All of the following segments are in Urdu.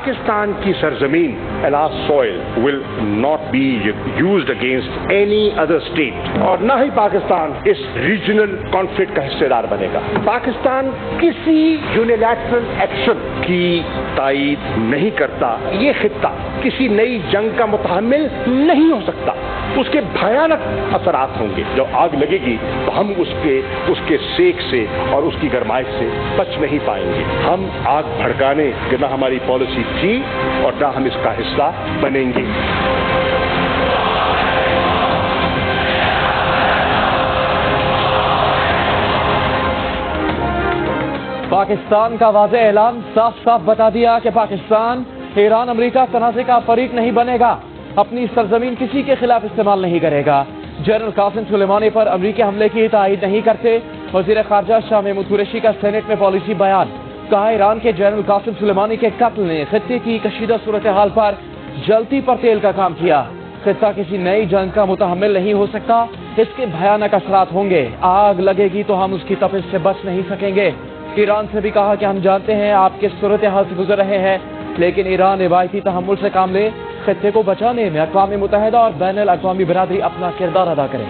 پاکستان کی سرزمین Allah's soil will not be used against any other state اور نہ ہی پاکستان اس ریجنل کانفلکٹ کا حصے دار بنے گا. پاکستان کسی یونیلیٹرل ایکشن کی تائید نہیں کرتا. یہ خطہ کسی نئی جنگ کا متحمل نہیں ہو سکتا. اس کے بھیانک اثرات ہوں گے. جب آگ لگے گی تو ہم اس کے سیک سے اور اس کی گرمائش سے بچ نہیں پائیں گے. ہم آگ بھڑکانے کی نہ ہماری پالیسی تھی اور نہ ہم اس کا حصہ بنیں گے. پاکستان کا واضح اعلان صاف صاف بتا دیا کہ پاکستان ایران امریکہ تنازع کا فریق نہیں بنے گا. اپنی سرزمین کسی کے خلاف استعمال نہیں کرے گا. جنرل قاسم سلیمانی پر امریکی حملے کی تائید نہیں کرتے. وزیر خارجہ شاہ محمود قریشی کا سینٹ میں پالیسی بیان. کہا ایران کے جنرل قاسم سلیمانی کے قتل نے خطے کی کشیدہ صورتحال پر جلتی پر تیل کا کام کیا. خطہ کسی نئی جنگ کا متحمل نہیں ہو سکتا. اس کے بھیانک اثرات ہوں گے. آگ لگے گی تو ہم اس کی تپش سے بچ نہیں سکیں گے. ایران سے بھی کہا کہ ہم جانتے ہیں آپ کس صورتحال سے گزر رہے ہیں، لیکن ایران روایتی تحمل سے کام لے. خطے کو بچانے میں اقوام متحدہ اور بین الاقوامی برادری اپنا کردار ادا کرے.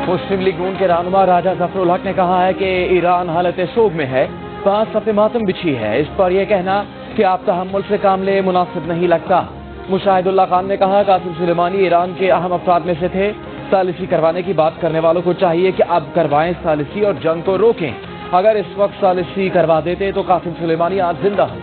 مسلم لیگ نون کے رہنما راجہ ظفر الحق نے کہا ہے کہ ایران حالت سوگ میں ہے. 5 صفحے ماتم بچھی ہے. اس پر یہ کہنا کہ آپ تحمل سے کام لے مناسب نہیں لگتا. مشاہد اللہ خان نے کہا قاسم سلیمانی ایران کے اہم افراد میں سے تھے. ثالثی کروانے کی بات کرنے والوں کو چاہیے کہ اب کروائیں ثالثی اور جنگ کو روکیں. اگر اس وقت ثالثی کروا دیتے تو قاسم سلیمانی آج زندہ ہوں.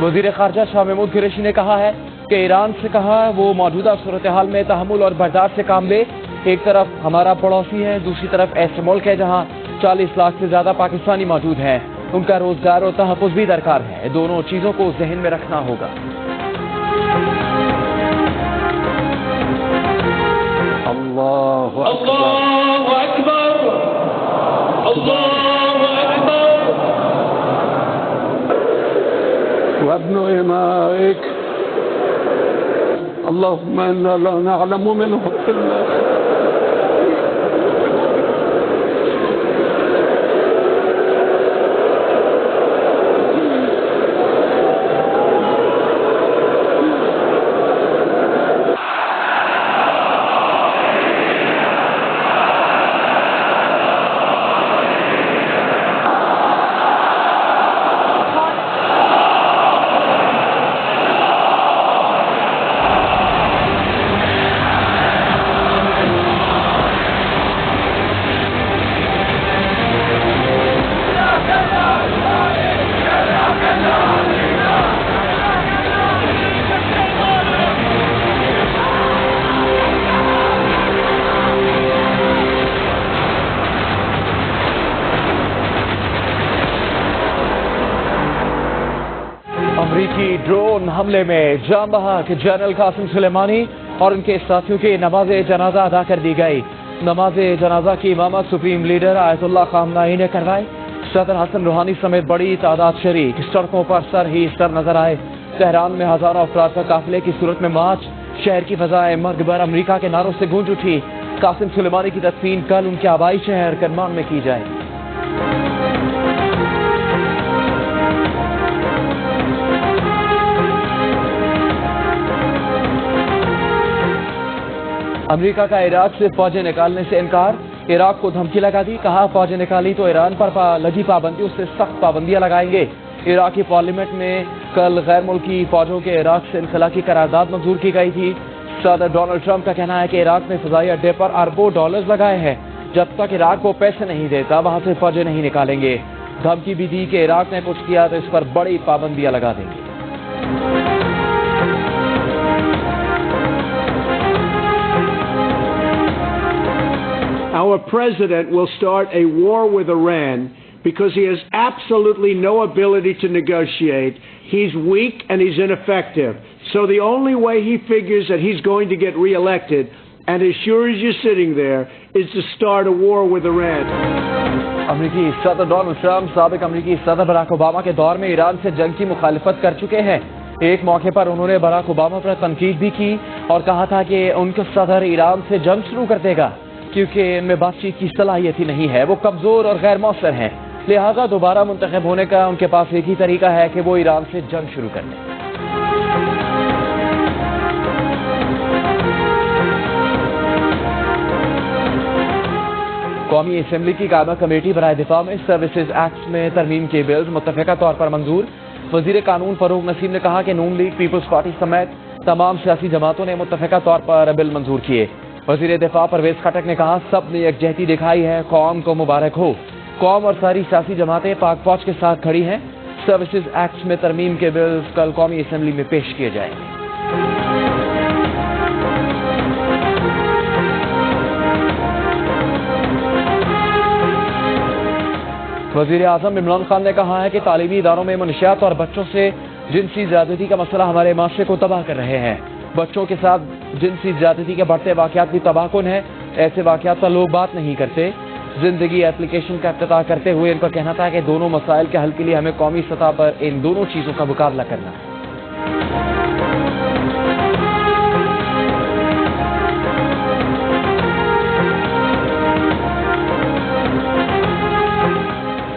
وزیر خارجہ شاہ محمود قریشی نے کہا ہے کہ ایران سے کہا وہ موجودہ صورتحال میں تحمل اور برداشت سے کام لے. ایک طرف ہمارا پڑوسی ہے، دوسری طرف ایسے ملک ہے جہاں 40 لاکھ سے زیادہ پاکستانی موجود ہیں. ان کا روزگار اور تحفظ بھی درکار ہے. دونوں چیزوں کو ذہن میں رکھنا ہوگا. اللہ اکبر اللہ اکبر وابن إمائك اللهم إنا لا نعلم منه إلا امریکی ڈرون حملے میں جان بحق جنرل قاسم سلیمانی اور ان کے ساتھیوں کی نماز جنازہ ادا کر دی گئی. نماز جنازہ کی امامت سپریم لیڈر آیت اللہ خامنائی نے کروائی. صدر حسن روحانی سمیت بڑی تعداد شریک سڑکوں پر سر ہی سر نظر آئے. تہران میں ہزاروں افراد کا قافلے کی صورت میں مارچ. شہر کی فضائیں مرگ بر امریکہ کے نعروں سے گونج اٹھی. قاسم سلیمانی کی تدفین کل ان کے آبائی شہر کرمان میں کی جائے. امریکہ کا عراق سے فوجیں نکالنے سے انکار. عراق کو دھمکی لگا دی. کہا فوجیں نکالی تو ایران پر لگی پابندیوں سے سخت پابندیاں لگائیں گے. عراقی پارلیمنٹ میں کل غیر ملکی فوجوں کے عراق سے انخلا کی قرارداد منظور کی گئی تھی. صدر ڈونلڈ ٹرمپ کا کہنا ہے کہ عراق نے فضائی اڈے پر اربوں ڈالرز لگائے ہیں. جب تک عراق کو پیسے نہیں دیتا وہاں سے فوجیں نہیں نکالیں گے. دھمکی بھی دی کہ عراق نے کچھ کیا تو اس پر بڑی پابندیاں لگا دیں گے. Our president will start a war with Iran because he has absolutely no ability to negotiate. He's weak and he's ineffective. So the only way he figures that he's going to get reelected, and as sure as you're sitting there, is to start a war with Iran. امریکی صدر ڈونلڈ ٹرمپ سابق امریکی صدر براک اوباما کے دور میں ایران سے جنگ کی مخالفت کر چکے ہیں. ایک موقع پر انہوں نے براک اوباما پر تنقید بھی کی اور کہا تھا کہ ان کا صدر ایران سے جنگ شروع کر دے گا کیونکہ ان میں بات چیت کی صلاحیت ہی نہیں ہے, وہ کمزور اور غیر مؤثر ہیں, لہذا دوبارہ منتخب ہونے کا ان کے پاس ایک ہی طریقہ ہے کہ وہ ایران سے جنگ شروع کر دیں. قومی اسمبلی کی قائمہ کمیٹی برائے دفاع میں سروسز ایکٹ میں ترمیم کے بلز متفقہ طور پر منظور. وزیر قانون فاروق نسیم نے کہا کہ نون لیگ پیپلز پارٹی سمیت تمام سیاسی جماعتوں نے متفقہ طور پر بل منظور کیے. وزیر دفاع پرویز خٹک نے کہا سب نے یکجہتی دکھائی ہے, قوم کو مبارک ہو. قوم اور ساری سیاسی جماعتیں پاک فوج کے ساتھ کھڑی ہیں. سروسز ایکٹ میں ترمیم کے بلز کل قومی اسمبلی میں پیش کیے جائیں گے. وزیر اعظم عمران خان نے کہا ہے کہ تعلیمی اداروں میں منشیات اور بچوں سے جنسی زیادتی کا مسئلہ ہمارے معاشرے کو تباہ کر رہے ہیں. بچوں کے ساتھ جنسی زیادتی کے بڑھتے واقعات بھی تباہ کن ہیں. ایسے واقعات پر لوگ بات نہیں کرتے. زندگی ایپلیکیشن کا افتتاح کرتے ہوئے ان کا کہنا تھا کہ دونوں مسائل کے حل کے لیے ہمیں قومی سطح پر ان دونوں چیزوں کا مقابلہ کرنا ہے.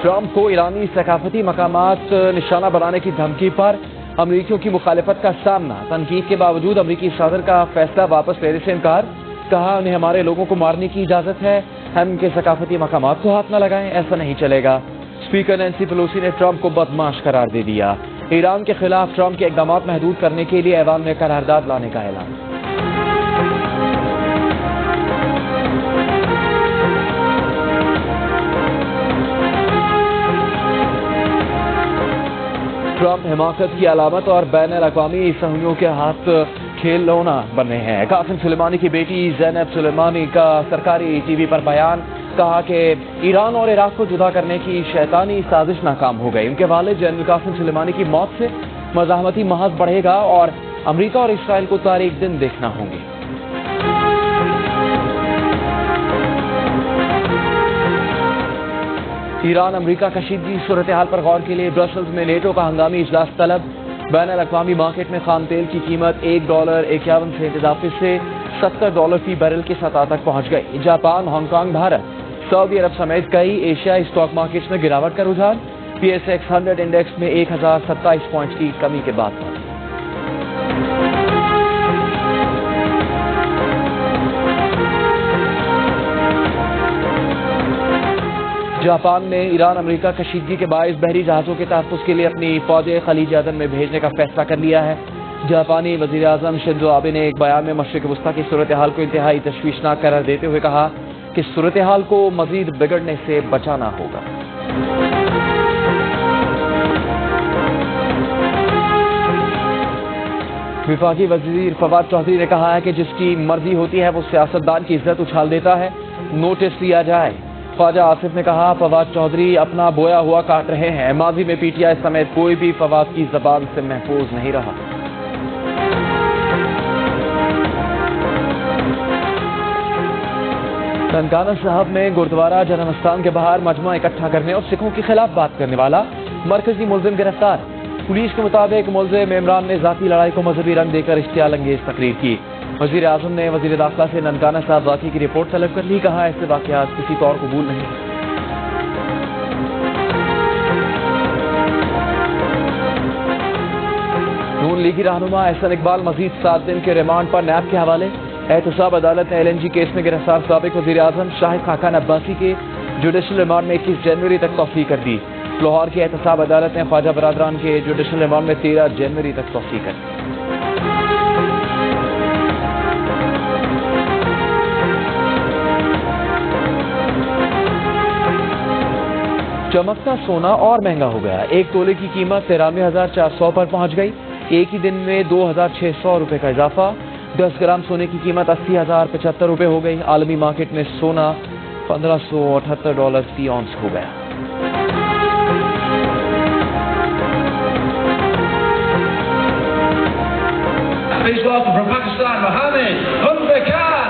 ٹرمپ کو ایرانی ثقافتی مقامات نشانہ بنانے کی دھمکی پر امریکیوں کی مخالفت کا سامنا. تنقید کے باوجود امریکی صدر کا فیصلہ واپس لینے سے انکار. کہا انہیں ہمارے لوگوں کو مارنے کی اجازت ہے, ہم ان کے ثقافتی مقامات کو ہاتھ نہ لگائیں, ایسا نہیں چلے گا. اسپیکر نینسی پیلوسی نے ٹرمپ کو بدمعاش قرار دے دیا. ایران کے خلاف ٹرمپ کے اقدامات محدود کرنے کے لیے ایوان میں قرارداد لانے کا اعلان. ٹرمپ حماقت کی علامت اور بین الاقوامی سہولیوں کے ہاتھ کھیلونا بنے ہیں. قاسم سلیمانی کی بیٹی زینب سلیمانی کا سرکاری ٹی وی پر بیان. کہا کہ ایران اور عراق کو جدا کرنے کی شیطانی سازش ناکام ہو گئی. ان کے والد جنرل قاسم سلیمانی کی موت سے مزاحمتی محاذ بڑھے گا اور امریکہ اور اسرائیل کو تاریک دن دیکھنا ہوں گے. ایران امریکہ کشیدگی صورتحال پر غور کے لیے برسلز میں نیٹو کا ہنگامی اجلاس طلب. بین الاقوامی مارکیٹ میں خام تیل کی قیمت $1.51 اضافے سے $70 فی بیرل کی سطح تک پہنچ گئی. جاپان, ہانگ کانگ, بھارت, سعودی عرب سمیت کئی ایشیائی اسٹاک مارکیٹس میں گراوٹ کا رجحان. PSX 100 انڈیکس میں 1027 پوائنٹ کی کمی کے بعد جاپان نے ایران امریکہ کشیدگی کے باعث بحری جہازوں کے تحفظ کے لیے اپنی فوجیں خلیج عدن میں بھیجنے کا فیصلہ کر لیا ہے. جاپانی وزیر اعظم شنزو آبے نے ایک بیان میں مشرق وسطی کی صورتحال کو انتہائی تشویشناک قرار دیتے ہوئے کہا کہ صورتحال کو مزید بگڑنے سے بچانا ہوگا. وفاقی وزیر فواد چودھری نے کہا ہے کہ جس کی مرضی ہوتی ہے وہ سیاستدان کی عزت اچھال دیتا ہے, نوٹس لیا جائے. خواجہ آصف نے کہا فواد چودھری اپنا بویا ہوا کاٹ رہے ہیں. ماضی میں پی ٹی آئی سمیت کوئی بھی فواد کی زبان سے محفوظ نہیں رہا. ننکانہ صاحب میں گردوارہ جنمستان کے باہر مجمع اکٹھا کرنے اور سکھوں کے خلاف بات کرنے والا مرکزی ملزم گرفتار. پولیس کے مطابق ملزم عمران نے ذاتی لڑائی کو مذہبی رنگ دے کر اشتعال انگیز تقریر کی. وزیر اعظم نے وزیر داخلہ سے ننکانہ صاحب واقعے کی رپورٹ طلب کر لی. کہا ایسے واقعات کسی طور قبول نہیں. نون لیگی رہنما احسن اقبال مزید 7 دن کے ریمانڈ پر نیب کے حوالے. احتساب عدالت نے LNG کیس میں گرفتار سابق وزیر اعظم شاہد خاقان عباسی کے جوڈیشل ریمانڈ میں 21 جنوری تک توسیع کر دی. لاہور کی احتساب عدالت نے خواجہ برادران کے جوڈیشل ریمانڈ میں 13 جنوری تک توسیع کر دی. چمکتا سونا اور مہنگا ہو گیا. ایک تولے کی قیمت 93,400 پر پہنچ گئی. ایک ہی دن میں 2,600 روپے کا اضافہ. 10 گرام سونے کی قیمت 80,075 روپے ہو گئی. عالمی مارکیٹ میں سونا $1,578 فی اونس ہو گیا. Please welcome from Pakistan, Mohammed Hunbakan.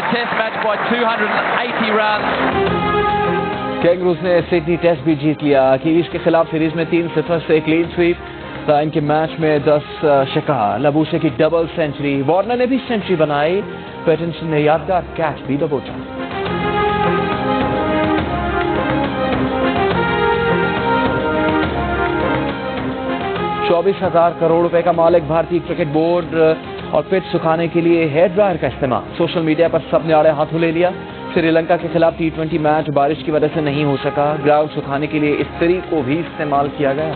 a test match by 280 runs. Kangaroos نے سڈنی ٹیسٹ بھی جیت لیا. کیویز کے خلاف سیریز میں 3-0 سے کلین سویپ. ان کے میچ میں 10 شکار. لبوشے کی ڈبل سینچری. وارنر نے بھی سینچری بنائی. پیٹنسن نے یادگار کیچ بھی دبوچا. $24,000 کروڑ کا مالک بھارتی کرکٹ بورڈ اور پچ سکھانے کے لیے ہیئر ڈرائر کا استعمال. سوشل میڈیا پر سب نے آڑے ہاتھوں لے لیا. سری لنکا کے خلاف T20 میچ بارش کی وجہ سے نہیں ہو سکا. گراؤنڈ سکھانے کے لیے استری کو بھی استعمال کیا گیا.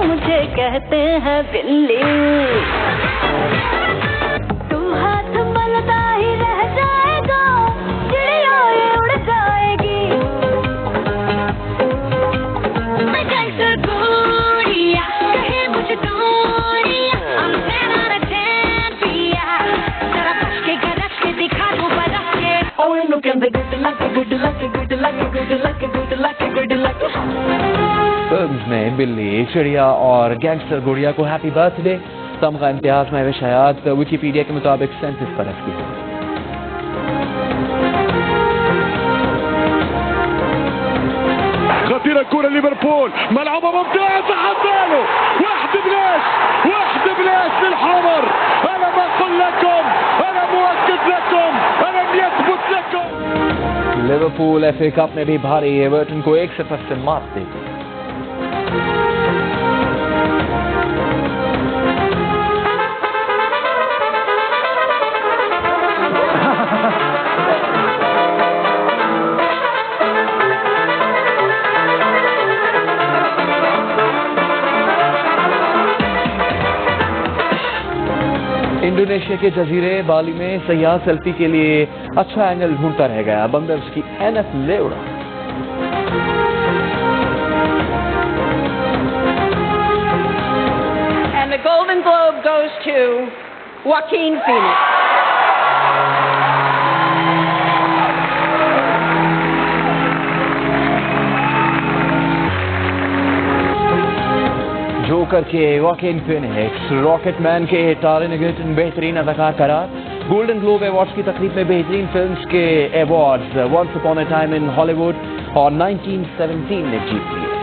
مجھے کہتے ہیں بلی تو ہاتھ ملتا ہی رہ جائے گا. چڑیا اڑ جائے گی. میں کیسے گوڑیا کہے مجھے دوڑیا. ہم 10 out of 10 پیا. ذرا بچ کے گرج کے دکھا دو برف کے. اوے لوکن دے good luck good luck good luck good luck good luck good luck. Films میں بلی, چڑیا اور گینگسٹر گڑیا کو ہیپی برتھ ڈے. تمغہ امتیاز میں شایات ویکیپیڈیا کے مطابق 37 برس کی ہے. خطيرة كرة ليفربول, ملعوبة ممتازة, حطاله واحد بلاش للحمر. أنا بقول لكم, أنا مؤكد لكم, أنا يثبت لكم. لیورپول ایف اے کپ میں بھی بھاری. ایورٹن کو 1-0 سے مات دے دی. انڈونیشیا کے جزیرے بالی میں سیاح سیلفی کے لیے اچھا اینگل ڈھونڈتا رہ گیا. بندر اس کی NF لے اڑا. And the Golden Globe goes to Joaquin Phoenix. Joker کے واکین فینکس, راکٹ مین کے ٹارن اگرٹن بہترین اداکار قرار. گولڈن گلوب ایوارڈز کی تقریب میں بہترین فلمز کے awards once upon a time in Hollywood اور 1917 نے جیت لیے.